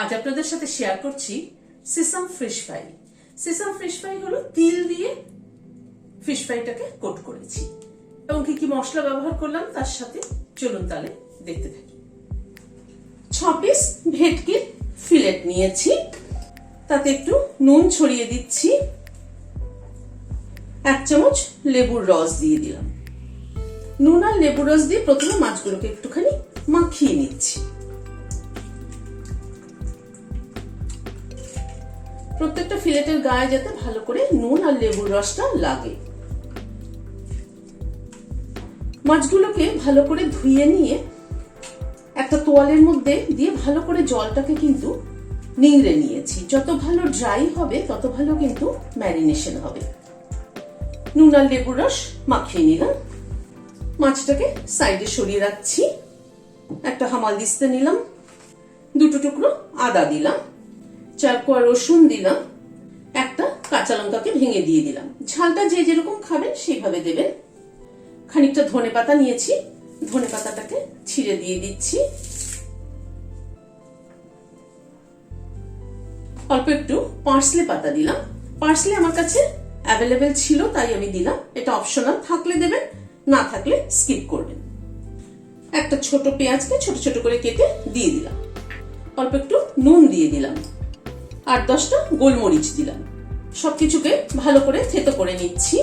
আজ আপনাদের সাথে শেয়ার করছি sesame fish fry. Sesame fish fry হলো তিল দিয়ে ফিশ ফ্রাইটাকে কোট করেছি এবং কি কি মশলা ব্যবহার করলাম তার সাথে চলুন তাহলে দেখতে থাকি। 6 পিস ভেটকির ফিলেট নিয়েছি, তাতে একটু নুন ছড়িয়ে দিচ্ছি, 1 চামচ লেবুর রস দিয়ে দিলাম। নুন আর লেবুর রস দিয়ে প্রথমে মাছগুলোকে একটুখানি মাখিয়ে নিচ্ছি। প্রত্যেকটা ফিলেটের গায়ে যাতে ভালো করে নুন আর লেবুর রসটা লাগে। মাছগুলোকে ভালো করে ধুয়ে নিয়ে একটা তোয়ালের মধ্যে দিয়ে ভালো করে জলটাকে কিন্তু নিংড়ে নিয়েছি। যত ভালো ড্রাই হবে তত ভালো কিন্তু ম্যারিনেশন হবে। নুন আর লেবুর রস মাখিয়ে নিলাম, মাছটাকে সাইডে সরিয়ে রাখছি। একটা হামালদিস্তা নিলাম, 2 টুকরো আদা দিলাম, 4 কোয়া রসুন দিলাম, একটা কাঁচা লঙ্কাকে ভেঙে দিয়ে দিলাম। ঝালটা যে যেরকম খাবেন সেইভাবে দেবেন। খানিকটা ধনেপাতা নিয়েছি, ধনেপাতাটাকে ছিঁড়ে দিয়ে দিচ্ছি। অল্প একটু পার্সলে পাতা দিলাম। পার্সলে আমার কাছে অ্যাভেলেবেল ছিল তাই আমি দিলাম, এটা অপশনাল, থাকলে দেবেন, না থাকলে স্কিপ করবেন। একটা ছোট পেঁয়াজকে ছোট ছোট করে কেটে দিয়ে দিলাম। অল্প একটু নুন দিয়ে দিলাম, 8-10টা গোলমরিচ দিলাম। সবকিছুকে ভালো করে থেতো করে নিচ্ছি।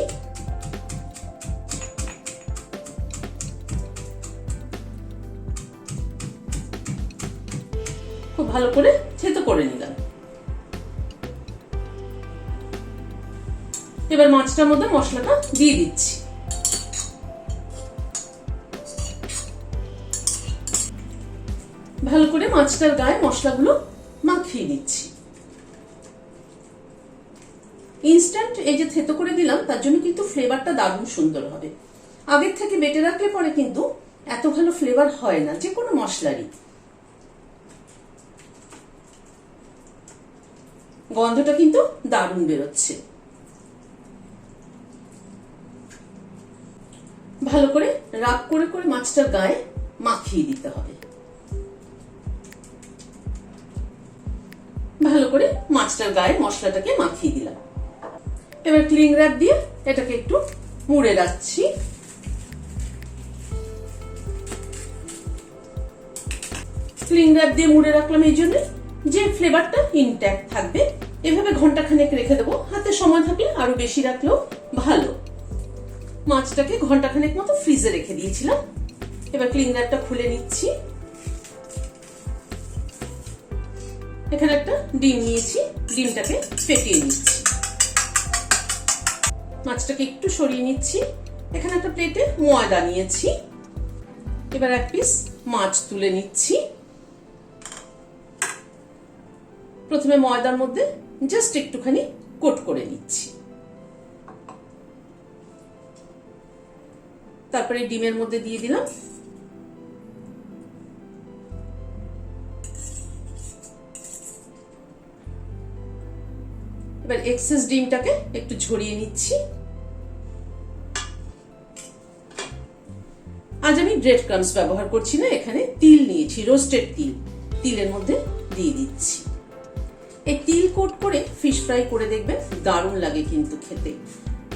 খুব ভালো করে থেতো করে নিলাম। এবার মাছটার মধ্যে মশলাটা দিয়ে দিচ্ছি। ভালো করে মাছটার গায়ে মশলাগুলো মাখিয়ে দিচ্ছি। ইনস্ট্যান্ট এই যে থেতো করে দিলাম তার জন্য কিন্তু ফ্লেভারটা দারুণ সুন্দর হবে। আগের থেকে বেটে রাখলে পরে কিন্তু এত ভালো ফ্লেভার হয় না যে কোনো মশলারই। গন্ধটা কিন্তু দারুণ বেরোচ্ছে। ভালো করে রাগ করে করে মাছটার গায়ে মাখিয়ে দিতে হবে। ভালো করে মাছটার গায়ে মশলাটাকে মাখিয়ে দিলাম। এবার ক্লিং র্যাপ দিয়ে এটাকে একটু মুড়ে রাখছি। ক্লিং র্যাপ দিয়ে মুড়ে রাখলাম এই জন্য যে ফ্লেভারটা ইনট্যাক্ট থাকবে। এভাবে ঘন্টাখানেক রেখে দেবো, হাতে সময় থাকলে আরো বেশি রাখলেও ভালো। মাছটাকে ঘন্টাখানেক মতো ফ্রিজে রেখে দিয়েছিলাম। এবার ক্লিং র্যাপটা খুলে নিচ্ছি। এখানে একটা ডিম নিয়েছি, ডিমটাকে ফেটিয়ে নিচ্ছি। মাছটাকে একটু সরিয়ে নিচ্ছি। এখানে একটা প্লেটে ময়দা নিয়েছি। এবার 1 পিস মাছ তুলে নিচ্ছি। প্রথমে ময়দার মধ্যে জাস্ট একটুখানি কোট করে নিচ্ছি। তারপরে ডিমের মধ্যে দিয়ে দিলাম। এবার এক্সেস ডিমটাকে একটু ঝরিয়ে নিচ্ছি। আজ আমি ব্রেড ক্রাম্বস ব্যবহার করছি না, এখানে তিল নিয়েছি, রোস্টেড তিল, তিলের মধ্যে দিয়ে দিচ্ছি। এই তিল কোট করে ফিশ ফ্রাই করে দেখবেন দারুণ লাগে কিন্তু খেতে।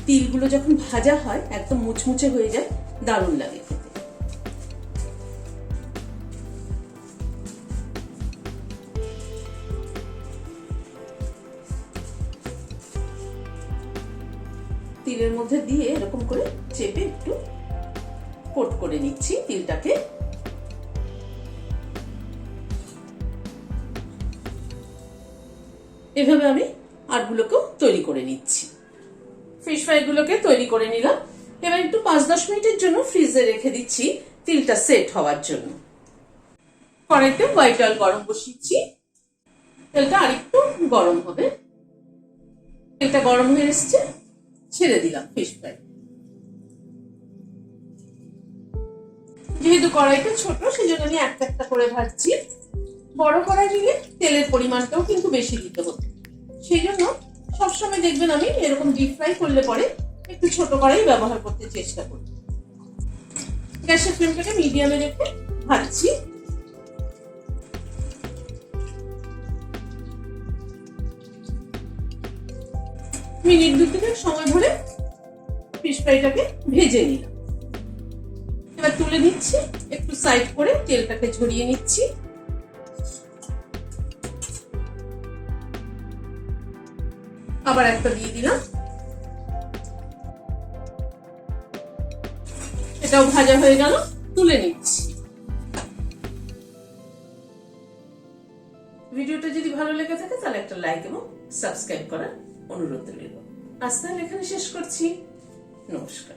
তিলগুলো যখন ভাজা হয় একদম মুচমুচে হয়ে যায়, দারুণ লাগে খেতে। তিলের মধ্যে দিয়ে এরকম করে চেপে একটু কোট করে নিচ্ছি তিলটাকে। এভাবে আমি আরগুলোকেও তৈরি করে নিচ্ছি। ফিশ ফ্রাই গুলোকে তৈরি করে নিলাম। এবার একটু 5-10 মিনিটের জন্য ফ্রিজে রেখে দিচ্ছি তিলটা সেট হওয়ার জন্য। কড়াইতে হোয়াইট অয়েল গরম বসিয়েছি, তেলটা আরেকটু গরম হবে। তেলটা গরম হয়ে এসছে, ছেড়ে দিলাম ফিশ ফ্রাই। যেহেতু কড়াইটা ছোট সেজন্য আমি একটা একটা করে ভাজছি। বড় কড়াই নিলে তেলের পরিমাণটাও কিন্তু বেশি দিতে হতো, সেই জন্য সবসময় দেখবেন আমি এরকম ডিপ ফ্রাই করলে পরে একটু ছোট কড়াই ব্যবহার করতে চেষ্টা করি। গ্যাসের ফ্লেমটাকে মিডিয়ামে রেখে ভাজছি। মিনিট 2-3 সময় ধরে ফিশ ফ্রাইটাকে ভেজে নিলাম। এবার তুলে নিচ্ছি, একটু সাইড করে তেলটাকে ঝরিয়ে নিচ্ছি। আবার একটা দিয়ে দিলাম, এটাও ভাজা হয়ে গেল, তুলে নিচ্ছি। ভিডিওটা যদি ভালো লেগে থাকে তাহলে একটা লাইক এবং সাবস্ক্রাইব করার অনুরোধ রইল। আজ তাহলে এখানে শেষ করছি। নমস্কার।